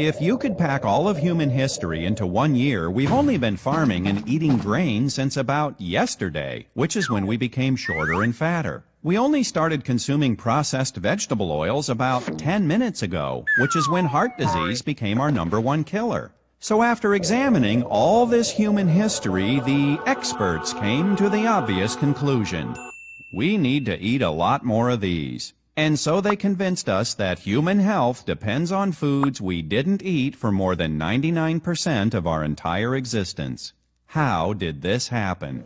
If you could pack all of human history into 1 year, we've only been farming and eating grain since about yesterday, which is when we became shorter and fatter. We only started consuming processed vegetable oils about 10 minutes ago, which is when heart disease became our #1 killer. So after examining all this human history, the experts came to the obvious conclusion. We need to eat a lot more of these. And so they convinced us that human health depends on foods we didn't eat for more than 99% of our entire existence. How did this happen?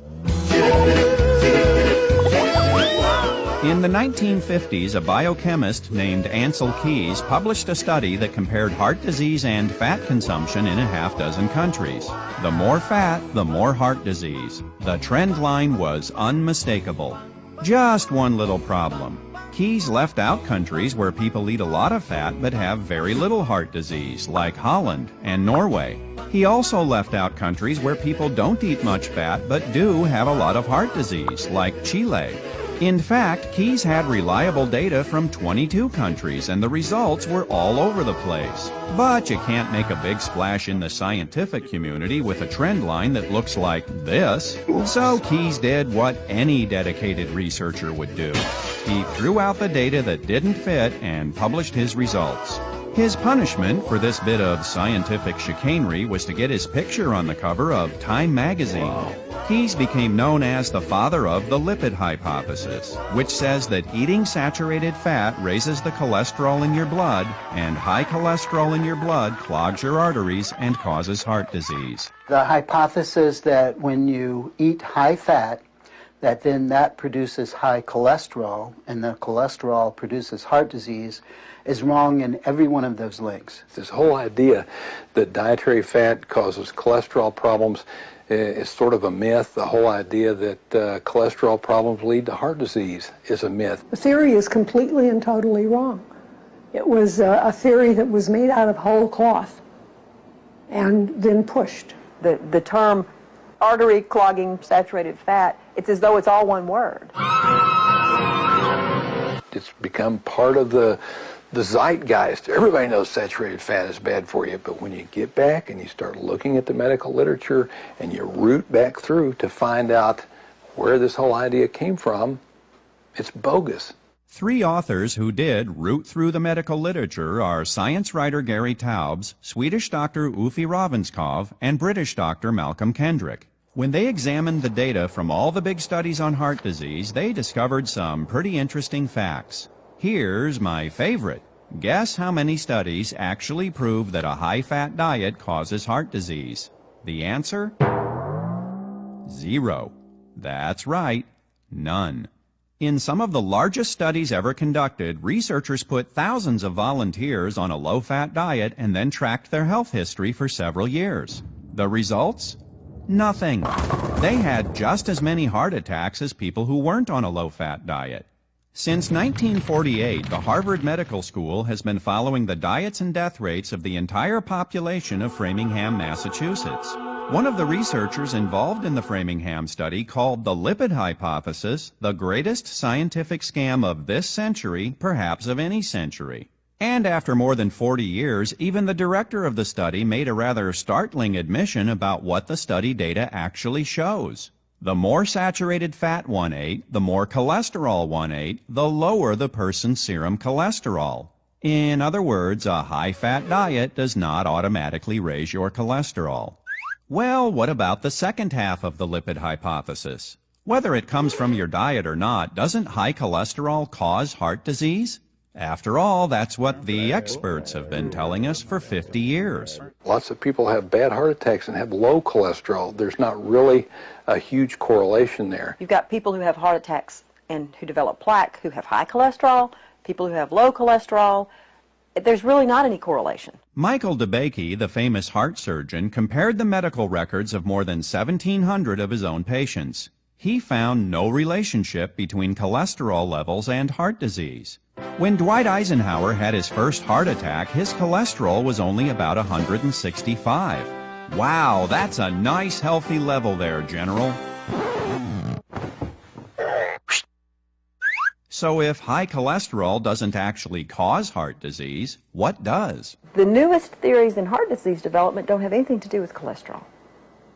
In the 1950s, a biochemist named Ansel Keys published a study that compared heart disease and fat consumption in a half-dozen countries. The more fat, the more heart disease. The trend line was unmistakable. Just one little problem. Keys left out countries where people eat a lot of fat but have very little heart disease, like Holland and Norway. He also left out countries where people don't eat much fat but do have a lot of heart disease, like Chile. In fact, Keys had reliable data from 22 countries, and the results were all over the place. But you can't make a big splash in the scientific community with a trend line that looks like this. So Keys did what any dedicated researcher would do. He threw out the data that didn't fit and published his results. His punishment for this bit of scientific chicanery was to get his picture on the cover of Time magazine. Keys became known as the father of the lipid hypothesis, which says that eating saturated fat raises the cholesterol in your blood, and high cholesterol in your blood clogs your arteries and causes heart disease. The hypothesis that when you eat high fat, that produces high cholesterol, and the cholesterol produces heart disease, is wrong in every one of those links. This whole idea that dietary fat causes cholesterol problems is sort of a myth. The whole idea that cholesterol problems lead to heart disease is a myth. The theory is completely and totally wrong. It was a theory that was made out of whole cloth and then pushed. The term artery clogging saturated fat, it's as though it's all one word. It's become part of the zeitgeist. Everybody knows saturated fat is bad for you, but when you get back and you start looking at the medical literature and you root back through to find out where this whole idea came from, it's bogus. 3 authors who did root through the medical literature are science writer Gary Taubes, Swedish doctor Uffe Ravenskov, and British doctor Malcolm Kendrick. When they examined the data from all the big studies on heart disease, they discovered some pretty interesting facts. Here's my favorite. Guess how many studies actually prove that a high-fat diet causes heart disease? The answer? 0. That's right, none. In some of the largest studies ever conducted, researchers put thousands of volunteers on a low-fat diet and then tracked their health history for several years. The results? Nothing. They had just as many heart attacks as people who weren't on a low-fat diet. Since 1948, the Harvard Medical School has been following the diets and death rates of the entire population of Framingham, Massachusetts. One of the researchers involved in the Framingham study called the lipid hypothesis the greatest scientific scam of this century, perhaps of any century. And after more than 40 years, even the director of the study made a rather startling admission about what the study data actually shows. The more saturated fat one ate, the more cholesterol one ate, the lower the person's serum cholesterol. In other words, a high-fat diet does not automatically raise your cholesterol. Well, what about the second half of the lipid hypothesis? Whether it comes from your diet or not, doesn't high cholesterol cause heart disease? After all, that's what the experts have been telling us for 50 years. Lots of people have bad heart attacks and have low cholesterol. There's not really a huge correlation there. You've got people who have heart attacks and who develop plaque who have high cholesterol, people who have low cholesterol. There's really not any correlation. Michael DeBakey, the famous heart surgeon, compared the medical records of more than 1,700 of his own patients. He found no relationship between cholesterol levels and heart disease. When Dwight Eisenhower had his first heart attack, his cholesterol was only about 165. Wow, that's a nice healthy level there, General. So So if high cholesterol doesn't actually cause heart disease, what does? The newest theories in heart disease development don't have anything to do with cholesterol.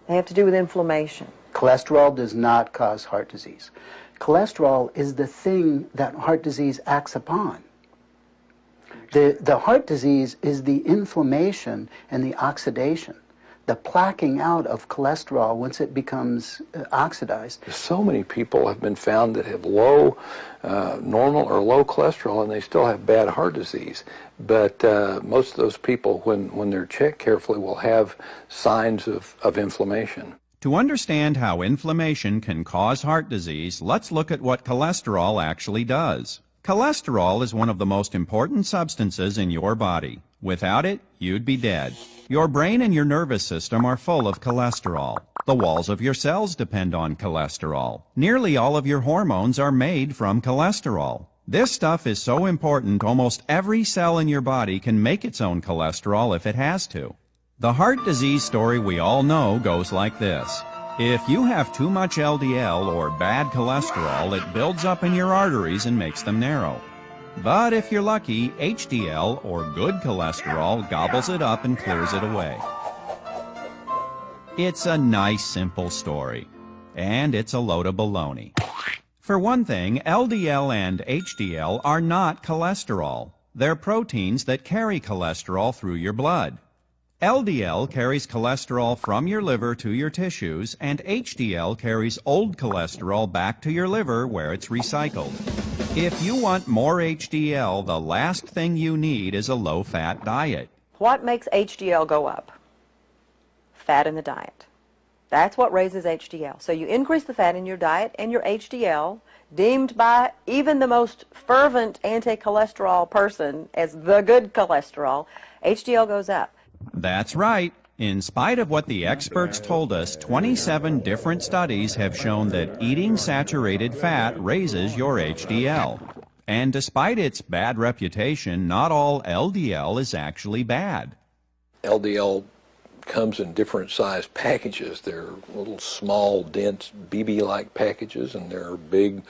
They have to do with inflammation. Cholesterol does not cause heart disease. Cholesterol is the thing that heart disease acts upon. The heart disease is the inflammation and the oxidation, the plaquing out of cholesterol once it becomes oxidized. So many people have been found that have low, normal or low cholesterol, and they still have bad heart disease. But most of those people, when they're checked carefully, will have signs of inflammation. To understand how inflammation can cause heart disease, let's look at what cholesterol actually does. Cholesterol is one of the most important substances in your body. Without it, you'd be dead. Your brain and your nervous system are full of cholesterol. The walls of your cells depend on cholesterol. Nearly all of your hormones are made from cholesterol. This stuff is so important, almost every cell in your body can make its own cholesterol if it has to. The heart disease story we all know goes like this. If you have too much LDL or bad cholesterol, it builds up in your arteries and makes them narrow. But if you're lucky, HDL, or good cholesterol, gobbles it up and clears it away. It's a nice, simple story. And it's a load of baloney. For one thing, LDL and HDL are not cholesterol. They're proteins that carry cholesterol through your blood. LDL carries cholesterol from your liver to your tissues, and HDL carries old cholesterol back to your liver where it's recycled. If you want more HDL, the last thing you need is a low-fat diet. What makes HDL go up? Fat in the diet. That's what raises HDL. So you increase the fat in your diet, and your HDL, deemed by even the most fervent anti-cholesterol person as the good cholesterol, HDL goes up. That's right. In spite of what the experts told us, 27 different studies have shown that eating saturated fat raises your HDL. And despite its bad reputation, not all LDL is actually bad. LDL comes in different size packages. There are little small, dense, BB-like packages, and there are big,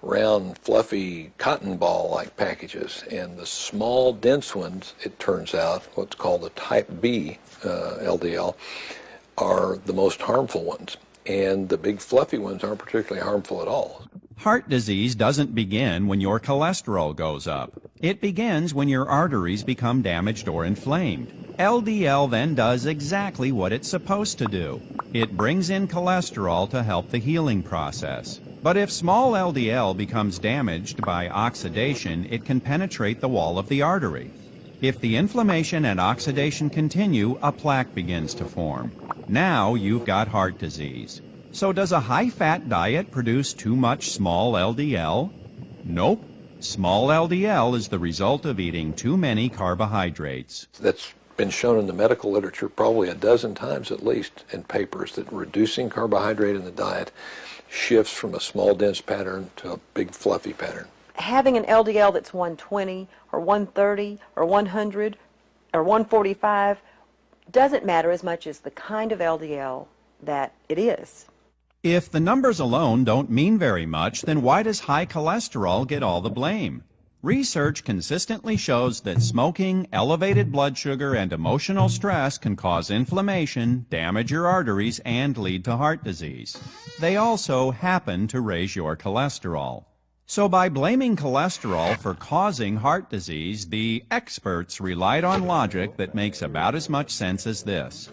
round, fluffy, cotton ball-like packages. And the small, dense ones, it turns out, what's called the type B LDL, are the most harmful ones. And the big, fluffy ones aren't particularly harmful at all. Heart disease doesn't begin when your cholesterol goes up. It begins when your arteries become damaged or inflamed. LDL then does exactly what it's supposed to do. It brings in cholesterol to help the healing process. But if small LDL becomes damaged by oxidation, it can penetrate the wall of the artery. If the inflammation and oxidation continue, a plaque begins to form. Now you've got heart disease. So does a high-fat diet produce too much small LDL? Nope. Small LDL is the result of eating too many carbohydrates. That's been shown in the medical literature probably a dozen times at least in papers that reducing carbohydrate in the diet shifts from a small dense pattern to a big fluffy pattern. Having an LDL that's 120 or 130 or 100 or 145 doesn't matter as much as the kind of LDL that it is. If the numbers alone don't mean very much, then why does high cholesterol get all the blame? Research consistently shows that smoking, elevated blood sugar, and emotional stress can cause inflammation, damage your arteries, and lead to heart disease. They also happen to raise your cholesterol. So by blaming cholesterol for causing heart disease, the experts relied on logic that makes about as much sense as this.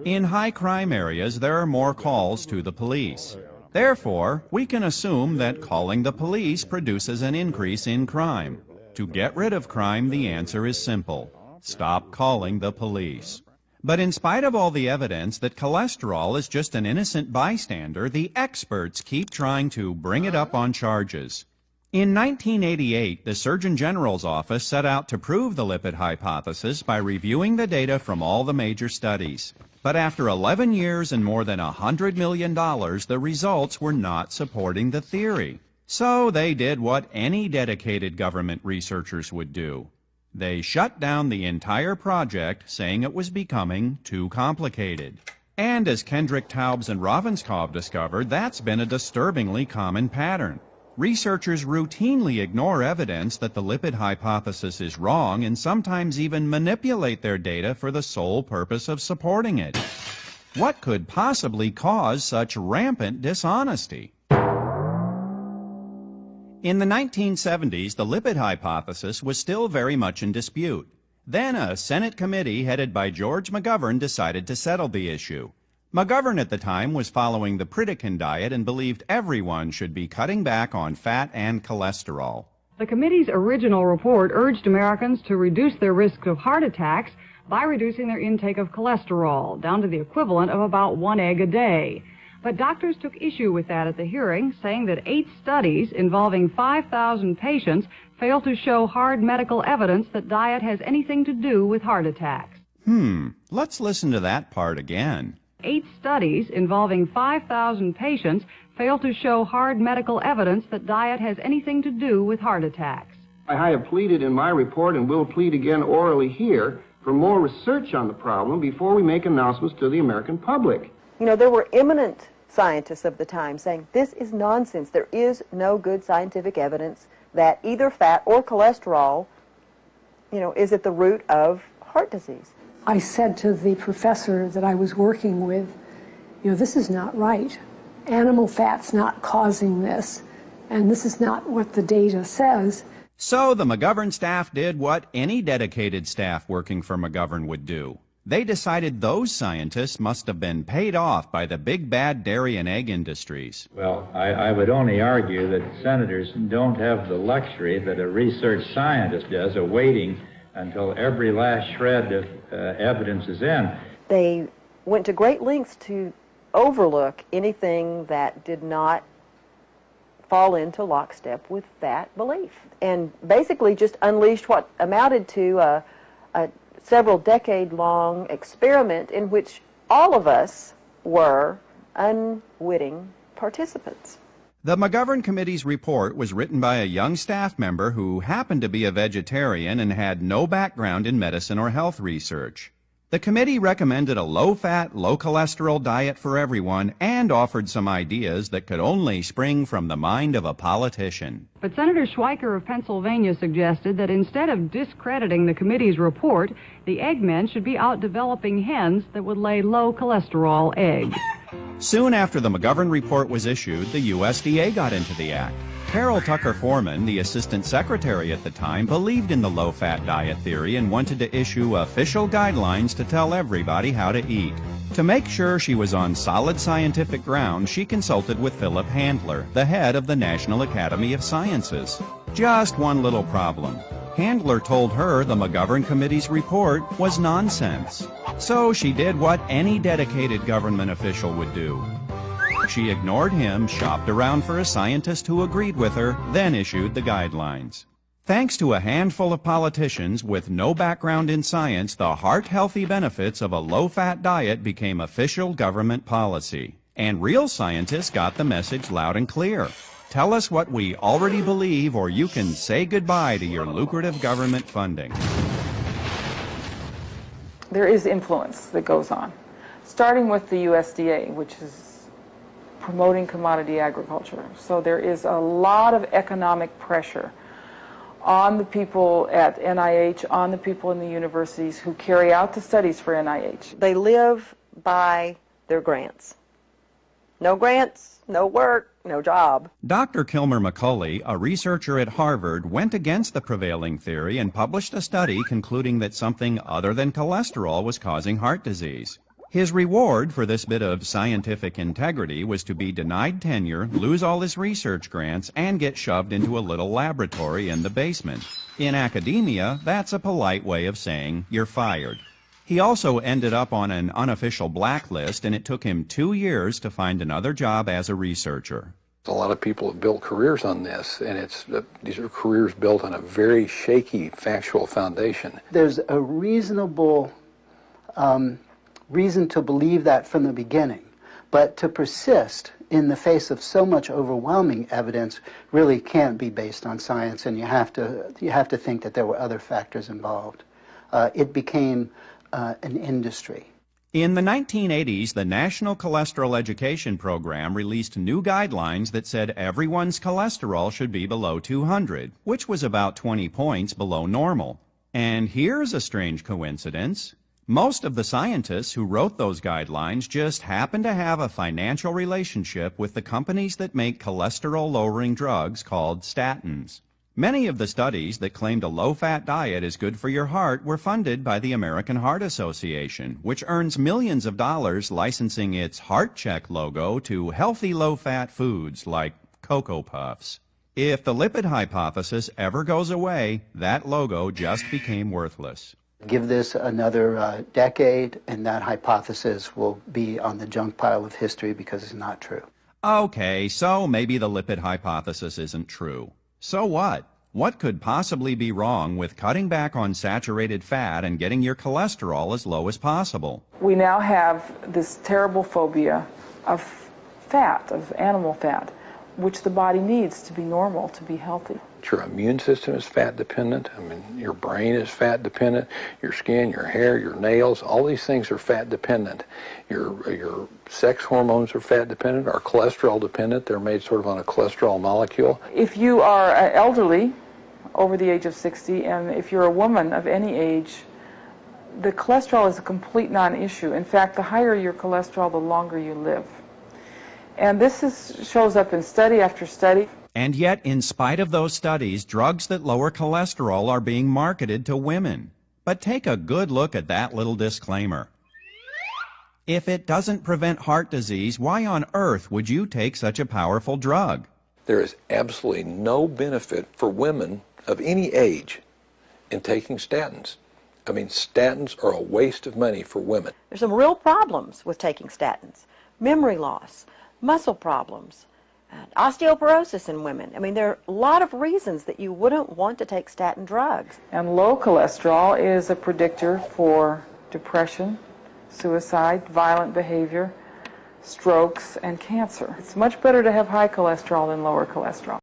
In high crime areas, there are more calls to the police. Therefore, we can assume that calling the police produces an increase in crime. To get rid of crime, the answer is simple. Stop calling the police. But in spite of all the evidence that cholesterol is just an innocent bystander, the experts keep trying to bring it up on charges. In 1988, the Surgeon General's office set out to prove the lipid hypothesis by reviewing the data from all the major studies. But after 11 years and more than $100 million, the results were not supporting the theory. So they did what any dedicated government researchers would do. They shut down the entire project, saying it was becoming too complicated. And as Kendrick Taubes and Ravenscoff discovered, that's been a disturbingly common pattern. Researchers routinely ignore evidence that the lipid hypothesis is wrong and sometimes even manipulate their data for the sole purpose of supporting it. What could possibly cause such rampant dishonesty? In the 1970s, the lipid hypothesis was still very much in dispute. Then a Senate committee headed by George McGovern decided to settle the issue. McGovern at the time was following the Pritikin diet and believed everyone should be cutting back on fat and cholesterol. The committee's original report urged Americans to reduce their risk of heart attacks by reducing their intake of cholesterol down to the equivalent of about 1 egg a day. But doctors took issue with that at the hearing, saying that 8 studies involving 5,000 patients failed to show hard medical evidence that diet has anything to do with heart attacks. Let's listen to that part again. 8 studies involving 5,000 patients failed to show hard medical evidence that diet has anything to do with heart attacks. I have pleaded in my report and will plead again orally here for more research on the problem before we make announcements to the American public. You know, there were eminent scientists of the time saying this is nonsense. There is no good scientific evidence that either fat or cholesterol, is at the root of heart disease. I said to the professor that I was working with, this is not right. Animal fat's not causing this, and this is not what the data says. So the McGovern staff did what any dedicated staff working for McGovern would do. They decided those scientists must have been paid off by the big bad dairy and egg industries. Well, I would only argue that senators don't have the luxury that a research scientist does of waiting until every last shred of evidence is in. They went to great lengths to overlook anything that did not fall into lockstep with that belief, and basically just unleashed what amounted to a several decade-long experiment in which all of us were unwitting participants. The McGovern Committee's report was written by a young staff member who happened to be a vegetarian and had no background in medicine or health research. The committee recommended a low-fat, low-cholesterol diet for everyone and offered some ideas that could only spring from the mind of a politician. But Senator Schweiker of Pennsylvania suggested that instead of discrediting the committee's report, the eggmen should be out developing hens that would lay low-cholesterol eggs. Soon after the McGovern report was issued, the USDA got into the act. Carol Tucker Foreman, the assistant secretary at the time, believed in the low-fat diet theory and wanted to issue official guidelines to tell everybody how to eat. To make sure she was on solid scientific ground, she consulted with Philip Handler, the head of the National Academy of Sciences. Just one little problem. Handler told her the McGovern Committee's report was nonsense. So she did what any dedicated government official would do. She ignored him, shopped around for a scientist who agreed with her, then issued the guidelines. Thanks to a handful of politicians with no background in science, the heart-healthy benefits of a low-fat diet became official government policy. And real scientists got the message loud and clear. Tell us what we already believe, or you can say goodbye to your lucrative government funding. There is influence that goes on, starting with the USDA, which is promoting commodity agriculture. So there is a lot of economic pressure on the people at NIH, on the people in the universities who carry out the studies for NIH. They live by their grants. No grants, no work, no job. Dr. Kilmer McCulley, a researcher at Harvard, went against the prevailing theory and published a study concluding that something other than cholesterol was causing heart disease. His reward for this bit of scientific integrity was to be denied tenure, lose all his research grants, and get shoved into a little laboratory in the basement. In academia, that's a polite way of saying you're fired. He also ended up on an unofficial blacklist, and it took him 2 years to find another job as a researcher. A lot of people have built careers on this, and these are careers built on a very shaky factual foundation. There's a reasonable reason to believe that from the beginning, but to persist in the face of so much overwhelming evidence really can't be based on science, and you have to think that there were other factors involved. It became an industry. In the 1980s, the National Cholesterol Education Program released new guidelines that said everyone's cholesterol should be below 200, which was about 20 points below normal. And here's a strange coincidence. Most of the scientists who wrote those guidelines just happen to have a financial relationship with the companies that make cholesterol-lowering drugs called statins. Many of the studies that claimed a low-fat diet is good for your heart were funded by the American Heart Association, which earns millions of dollars licensing its Heart Check logo to healthy low-fat foods like Cocoa Puffs. If the lipid hypothesis ever goes away, that logo just became worthless. Give this another decade, and that hypothesis will be on the junk pile of history because it's not true. Okay, so maybe the lipid hypothesis isn't true. So what? What could possibly be wrong with cutting back on saturated fat and getting your cholesterol as low as possible? We now have this terrible phobia of fat, of animal fat, which the body needs to be normal, to be healthy. Your immune system is fat dependent. I mean, your brain is fat dependent. Your skin, your hair, your nails, all these things are fat dependent. Your sex hormones are fat dependent, are cholesterol dependent. They're made sort of on a cholesterol molecule. If you are elderly, over the age of 60, and if you're a woman of any age, the cholesterol is a complete non-issue. In fact, the higher your cholesterol, the longer you live. And this shows up in study after study. And yet, in spite of those studies, drugs that lower cholesterol are being marketed to women. But take a good look at that little disclaimer. If it doesn't prevent heart disease, why on earth would you take such a powerful drug? There is absolutely no benefit for women of any age in taking statins. I mean, statins are a waste of money for women. There's some real problems with taking statins. Memory loss, muscle problems, osteoporosis in women. I mean, there are a lot of reasons that you wouldn't want to take statin drugs. And low cholesterol is a predictor for depression, suicide, violent behavior, strokes, and cancer. It's much better to have high cholesterol than lower cholesterol.